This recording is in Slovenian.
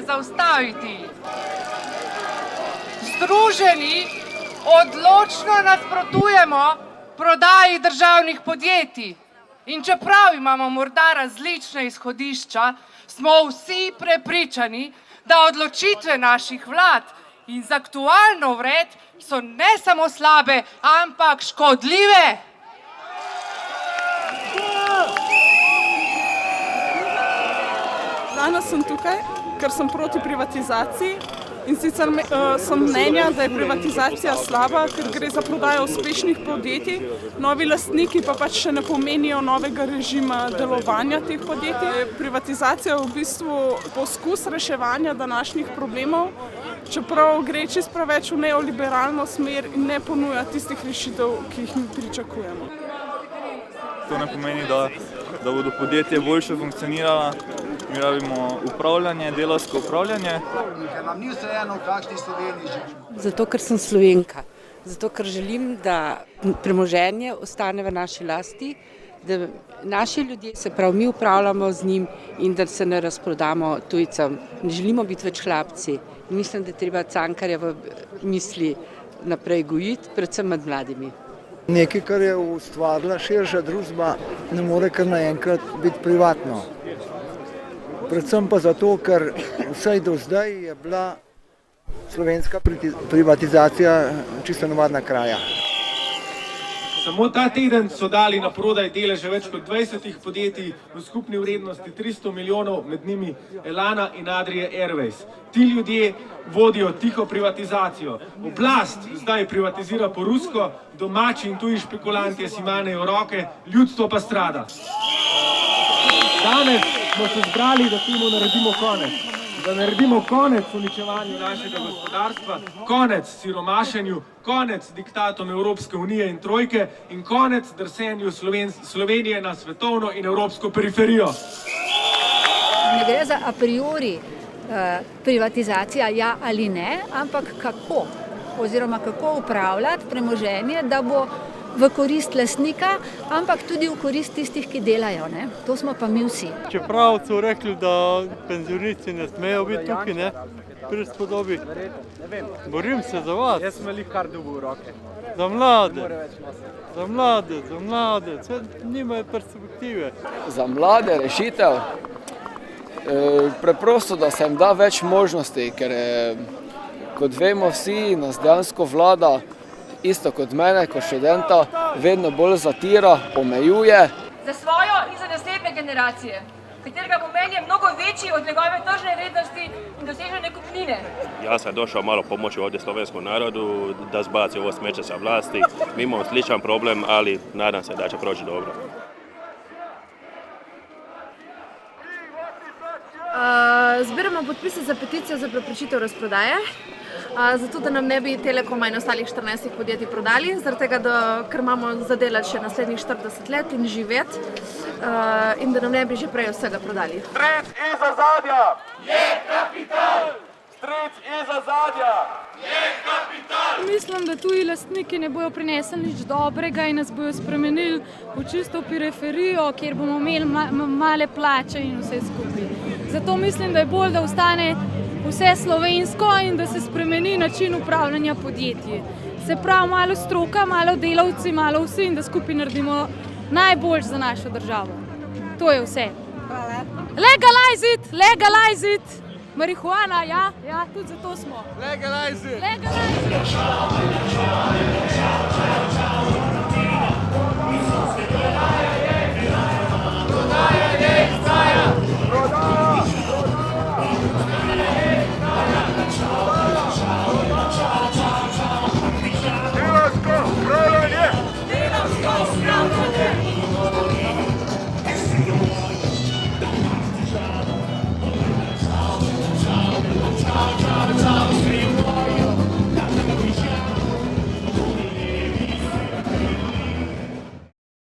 države zaustaviti. Združeni odločno nasprotujemo prodaji državnih podjetij. In čeprav imamo morda različna izhodišča, smo vsi prepričani, da odločitve naših vlad in z aktualno vred so ne samo slabe, ampak škodljive. Danes sem tukaj, ker sem proti privatizaciji in sicer sem mnenja, da je privatizacija slaba, ker gre za prodajo uspešnih podjetij. Novi lastniki pa pač še ne pomenijo novega režima delovanja teh podjetij. Privatizacija je v bistvu poskus reševanja današnjih problemov, čeprav gre čisto preveč v neoliberalno smer in ne ponuja tistih rešitev, ki jih mi pričakujemo. To ne pomeni, da bodo podjetje boljše funkcionirala. Mi rabimo upravljanje, delavsko upravljanje. Ker nam ni vseeno, v kakšni Sloveniji živimo. Zato, ker sem Slovenka. Zato, ker želim, da premoženje ostane v naši lasti, da naši ljudje, se pravi, mi upravljamo z njim in da se ne razprodamo tujcem. Ne želimo biti več hlapci. Mislim, da je treba Cankarjeve misli naprej gojiti, predvsem med mladimi. Nekaj, kar je ustvarila širša družba, ne more kar naenkrat biti privatno. Predvsem pa zato, ker vsaj do zdaj je bila slovenska privatizacija čisto navadna kraja. Samo ta teden so dali na prodaj deleže več kot 20 podjetij v skupni vrednosti 300 milijonov, med njimi Elana in Adria Airways. Ti ljudje vodijo tiho privatizacijo. Oblast zdaj privatizira po rusko, domači in tuji špekulantje si manejo roke, ljudstvo pa strada. Danes smo se zbrali, da temu naredimo konec. Da naredimo konec uničevanju našega gospodarstva, konec siromašenju, konec diktatom Evropske unije in trojke in konec drsenju Slovenije na svetovno in evropsko periferijo. Ne gre za a priori privatizacija ja ali ne, ampak kako oziroma kako upravljati premoženje, da bo v korist lastnika, ampak tudi v korist tistih, ki delajo. Ne? To smo pa mi vsi. Čeprav so rekli, da penzionisti ne smejo biti tukaj, ne, prispodobi. Borim se za vas. Jaz sem veliko kar dobil v roke. Za mlade, vse nimajo perspektive. Za mlade rešitev, preprosto, da se jim da več možnosti, ker kot vemo vsi, nas dejansko vlada, isto kot mene, kot študenta, vedno bolj zatira, omejuje. Za svojo in za naslednje generacije, katerega pomen je mnogo večji od njegove tržne vrednosti in dosežene kupnine. Ja sam došao malo pomoći ovdje slovenskom narodu da zbaci ovo smeće sa vlasti. Mi imamo sličan problem, ali nadam se da će proći dobro. Zbiramo podpise za peticijo za preprečitev razprodaje, zato da nam ne bi Telekoma in ostalih 14 podjetij prodali, zaradi tega, ker imamo zadelati še naslednjih 40 let in živeti in da nam ne bi že prej vsega prodali. Stric iza zadja je kapital! Stric iza zadja je kapital! Mislim, da tuji lastniki ne bojo prinesli nič dobrega in nas bojo spremenili v čisto periferijo, kjer bomo imeli male plače in vse skupaj. Zato mislim, da je bolj, da ostane vse slovensko in da se spremeni način upravljanja podjetij. Se pravi, malo stroka, malo delavci, malo vsi in da skupaj naredimo najboljš za našo državo. To je vse. Legalize it! Legalize it! Marihuana, ja, tudi zato smo. Legalize it! Legalize it!